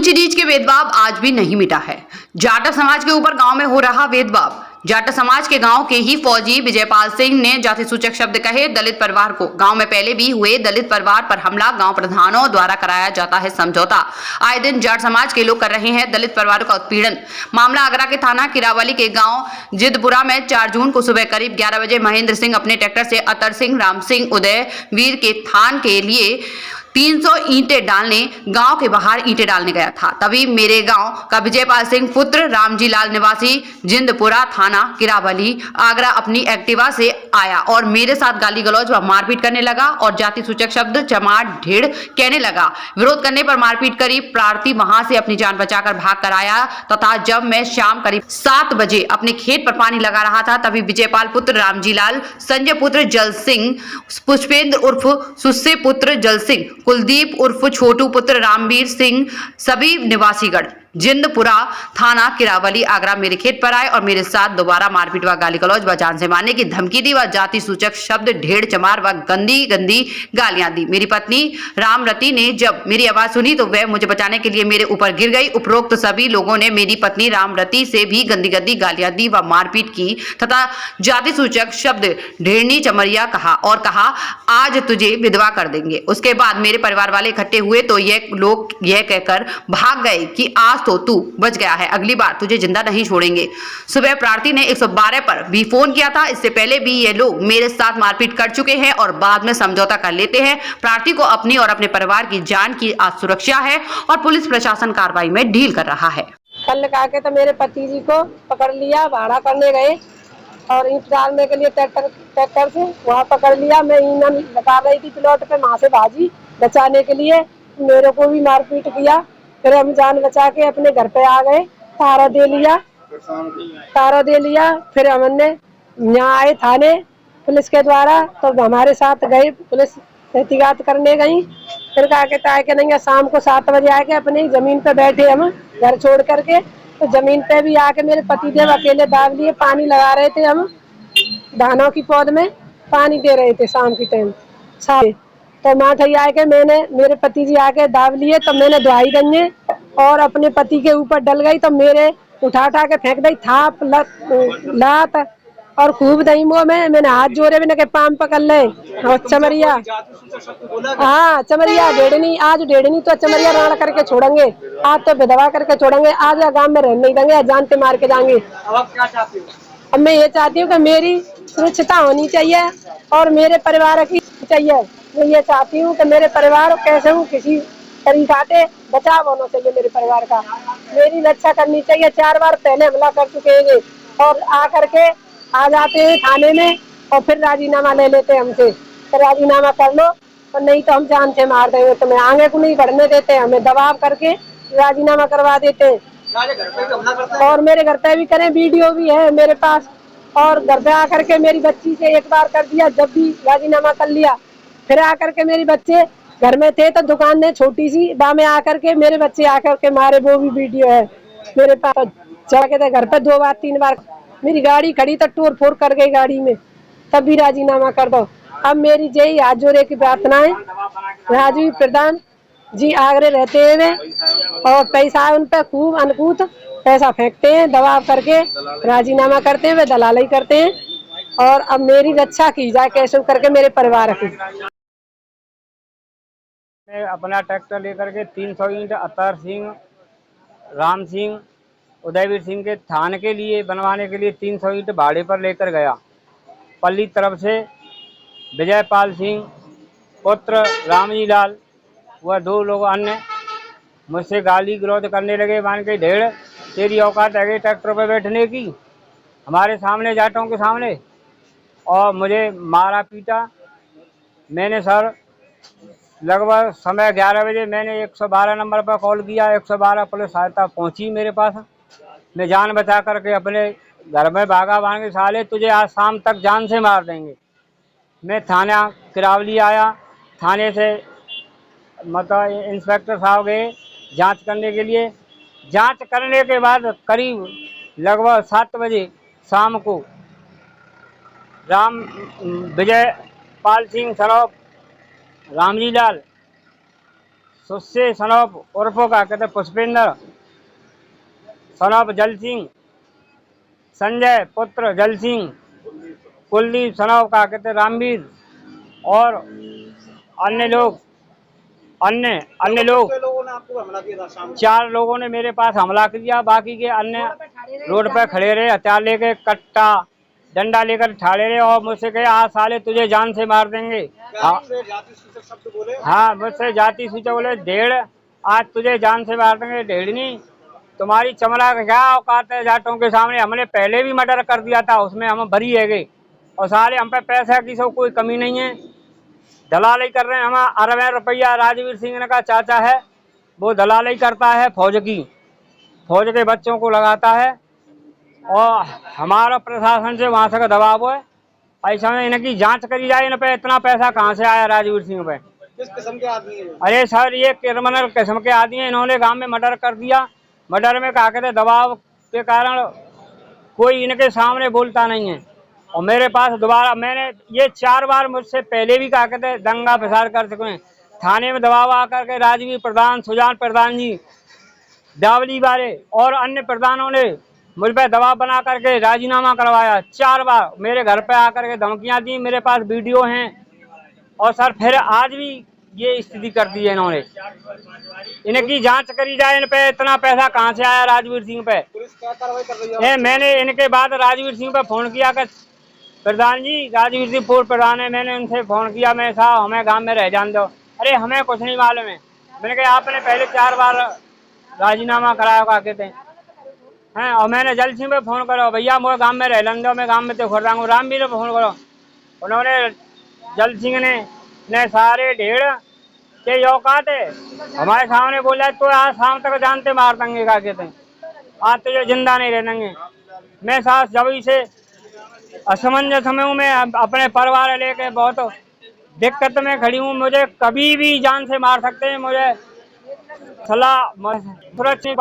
ऊंच नीच के भेदभाव आज भी नहीं मिटा है। जाटव समाज के ऊपर गांव में हो रहा भेदभाव। जाटव समाज के गांव के ही फौजी विजयपाल सिंह ने जाति सूचक शब्द कहे दलित परिवार को। गांव में पहले भी हुए दलित परिवार पर हमला गांव प्रधानों द्वारा कराया जाता है समझौता। आए दिन जाट समाज के लोग कर रहे हैं दलित परिवारों का उत्पीड़न। मामला आगरा के थाना किरावली के गांव जिदपुरा में 4 जून को सुबह करीब 11 बजे महेंद्र सिंह अपने ट्रैक्टर से अतर सिंह, राम सिंह, उदय वीर के थान के लिए 300 ईंटें डालने गांव के बाहर ईंटें डालने गया था। तभी मेरे गांव का विजयपाल सिंह पुत्र रामजी लाल निवासी जिंदपुरा थाना किरावली आगरा अपनी एक्टिवा से आया और मेरे साथ गाली गलौज व मारपीट करने लगा और जाति सूचक शब्द चमार ढेड़ कहने लगा। विरोध करने पर मारपीट करी। प्रार्थी वहां से अपनी जान बचाकर भाग कर आया तथा जब मैं शाम करीब 7 बजे अपने खेत पर पानी लगा रहा था तभी विजयपाल पुत्र रामजी लाल, संजय पुत्र जल सिंह, पुष्पेंद्र उर्फ सुस्से पुत्र जल सिंह, कुलदीप उर्फ छोटू पुत्र रामवीर सिंह सभी निवासीगढ़ जिंदपुरा थाना किरावली आगरा मेरे खेत पर आए और मेरे साथ दोबारा मारपीट व गाली गलौज व जान से मारने की धमकी दी व जाति सूचक शब्द ढेड़ चमार व गंदी गंदी गालियां दी। मेरी पत्नी रामरती ने जब मेरी आवाज सुनी तो वह मुझे बचाने के लिए मेरे ऊपर गिर गई। उपरोक्त सभी लोगों ने मेरी पत्नी रामरती से भी गंदी गंदी गालियां दी व मारपीट की तथा जाति सूचक शब्द ढेड़नी चमरिया कहा और कहा आज तुझे विधवा कर देंगे। उसके बाद मेरे परिवार वाले इकट्ठे हुए तो ये लोग यह कहकर भाग गए कि आज तो तू बच गया है, अगली बार तुझे जिंदा नहीं छोड़ेंगे। सुबह प्रार्थी ने 112 पर भी फोन किया था। इससे पहले भी ये लोग मेरे साथ मारपीट कर चुके हैं और बाद में समझौता कर लेते हैं। प्रार्थी को अपनी और अपने परिवार की जान की आज सुरक्षा है और पुलिस प्रशासन कार्रवाई में ढील कर रहा है। कल आके तो मेरे पति जी को पकड़ लिया, भाड़ा करने गए और ईंट डालने के लिए ट्रैक्टर से वहाँ पकड़ लिया। मैं ईंधन लगा रही थी प्लॉट पे, वहाँ से भाजी बचाने के लिए मेरे को भी मारपीट किया। फिर हम जान बचा के अपने घर पे आ गए, तारा दे लिया। फिर हमने यहाँ आए थाने पुलिस के द्वारा, तो हमारे साथ गई पुलिस तहकीकात करने गई। फिर कहा कि नहीं, शाम को 7 बजे आके अपनी जमीन पे बैठे हम घर छोड़ करके। तो जमीन पे भी आके मेरे पति देव अकेले दाब लिए, पानी लगा रहे थे। हम धानों की पौध में पानी दे रहे थे शाम की टाइम तो माठई आके मैंने मेरे पति जी आके दाब लिए। तो मैंने दुहाई गंजे और अपने पति के ऊपर डल गई तो मेरे उठा के फेंक दी थाप लात और खूब दही मुँह में। मैंने हाथ जोड़े मैंने के पाम पकड़ ले और चमरिया, हाँ चमरिया ढेड़नी, आज ढेड़नी तो चमरिया राण करके छोड़ेंगे, आज तो विधवा करके छोड़ेंगे, आज गांव में रहने नहीं देंगे, जान पे मार के जाएंगे। अब मैं ये चाहती हूँ कि मेरी सुरक्षिता होनी चाहिए और मेरे परिवार की चाहिए। मैं ये चाहती हूँ कि मेरे परिवार कैसे हूँ किसी तरीका से बचाव होना चाहिए। मेरे परिवार का मेरी रक्षा करनी चाहिए। 4 बार पहले हमला कर चुके हैं और आकर के आ जाते हैं थाने में और फिर राजीनामा ले लेते हैं हमसे। तो राजीनामा कर लो और नहीं तो हम जान से मार देंगे। तो मैं आगे को नहीं बढ़ने देते, हमें दबाव करके राजीनामा करवा देते हैं। और मेरे घर पे भी करें, वीडियो भी है मेरे पास। और घर पे आकर के मेरी बच्ची से एक बार कर दिया, जब भी राजीनामा कर लिया। फिर आकर के मेरे बच्चे घर में थे तो दुकान ने छोटी सी में आकर के मेरे बच्चे आकर के मारे, वो भी वीडियो है मेरे पास। चला के थे घर पे 2 बार 3 बार, मेरी गाड़ी खड़ी तो तोड़ फोड़ कर गई गाड़ी में, तब भी राजीनामा कर दो। अब मेरी यही हाथ जोड़े की प्रार्थना है। राजवी प्रधान जी आगरे रहते हैं और पैसा उन पे खूब अनकूत पैसा फेंकते हैं, दबाव करके राजीनामा करते हैं, वे दलाली करते हैं। और अब मेरी रक्षा की जाए कैसे करके मेरे परिवार की। अपना ट्रैक्टर लेकर के 300 ईंट अतर सिंह, राम सिंह, उदयवीर सिंह के थान के लिए बनवाने के लिए 300 ईंट भाड़े पर लेकर गया। पल्ली तरफ से विजयपाल सिंह पुत्र रामजी लाल व 2 लोग अन्य मुझसे गाली गलौज करने लगे। मान के ढेड़ तेरी औकात है ट्रैक्टर पर बैठने की, हमारे सामने जाटों के सामने, और मुझे मारा पीटा। मैंने सर लगभग समय 11 बजे मैंने 112 नंबर पर कॉल किया। 112 पुलिस सहायता पहुंची मेरे पास। मैं जान बचा करके अपने घर में भागा। भागे साले तुझे आज शाम तक जान से मार देंगे। मैं थाना किरावली आया, थाने से मतलब इंस्पेक्टर साहब गए जांच करने के लिए। जांच करने के बाद करीब लगभग 7 बजे शाम को विजयपाल सिंह सरोफ रामजी लाल सुस्से सनौप उर्फो का कहते पुष्पेंद्र सनौप जल सिंह, संजय पुत्र जल सिंह, कुलदीप सनौप का कहते रामवीर और अन्य लोग लोगों ने आपको हमला किया था शाम को? 4 लोगों ने मेरे पास हमला किया। बाकी के अन्य रोड पर खड़े रहे, हथियार लेके, कट्टा डंडा लेकर ठाड़े रहे और मुझसे कहे आज साले तुझे जान से मार देंगे। क्या आपसे जाति सूचक शब्द बोले? हाँ, मुझसे जाति सूचक बोले, ढेड़ आज तुझे जान से मार देंगे। ढेड़नी तुम्हारी चमड़ा का क्या औकात है जाटों के सामने? हमने पहले भी मर्डर कर दिया था, उसमें हम बरी है गए और साले हम पे पैसा की सब कोई कमी नहीं है। दलाली कर रहे हैं। हम अरबों रुपया राजवीर सिंह ने का चाचा है, वो दलाली करता है फौज की, फौज के बच्चों को लगाता है और हमारा प्रशासन से वहाँ से दबाव है। ऐसा में इनकी जांच करी जाए, इन पे इतना पैसा कहाँ से आया राजवीर सिंह पे? किस किस्म के आदमी है? अरे सर, ये क्रिमिनल किस्म के आदमी हैं। इन्होंने गांव में मर्डर कर दिया। मर्डर में कहा कहते दबाव के कारण कोई इनके सामने बोलता नहीं है और मेरे पास दोबारा मैंने ये 4 बार मुझसे पहले भी कहा कहते दंगा फसाद कर चुके हैं। थाने में दबाव आकर के राजवीर प्रधान, सुजान प्रधान जी, डावली वाले और अन्य प्रधानों ने मुझ पर दबाव बना करके राजीनामा करवाया। 4 बार मेरे घर पे आकर के धमकियां दी। मेरे पास वीडियो हैं और सर फिर आज भी ये स्थिति कर दी है इन्होंने। इनकी जांच करी जाए, इन पे इतना पैसा कहाँ से आया राजवीर सिंह पे? पुलिस क्या कार्रवाई कर रही है? मैंने इनके बाद राजवीर सिंह पे फोन किया कि प्रधान जी, राजवीर सिंह पूर्व प्रधान है, मैंने उनसे फोन किया, मैं साहब हमें गांव में रह जान दो। अरे हमें कुछ नहीं मालूम है। मैंने कहा आपने पहले 4 बार राजीनामा कराया का कहते हैं और मैंने जल सिंह पे फोन करो, भैया मुझे गांव में रह लन दो, मैं गांव में तो खुद रहा हूँ। राम भी ने फोन करो, उन्होंने जल सिंह ने सारे ढेड़ के औकात है हमारे सामने बोला तो आज शाम तक जानते मार देंगे का कहते हैं, आज तो ये जिंदा नहीं रह देंगे। मैं साथ जब से असमंजस में हूँ, मैं अपने परिवार लेके बहुत दिक्कत में खड़ी हूँ। मुझे कभी भी जान से मार सकते हैं। मुझे सलाह सुरक्षित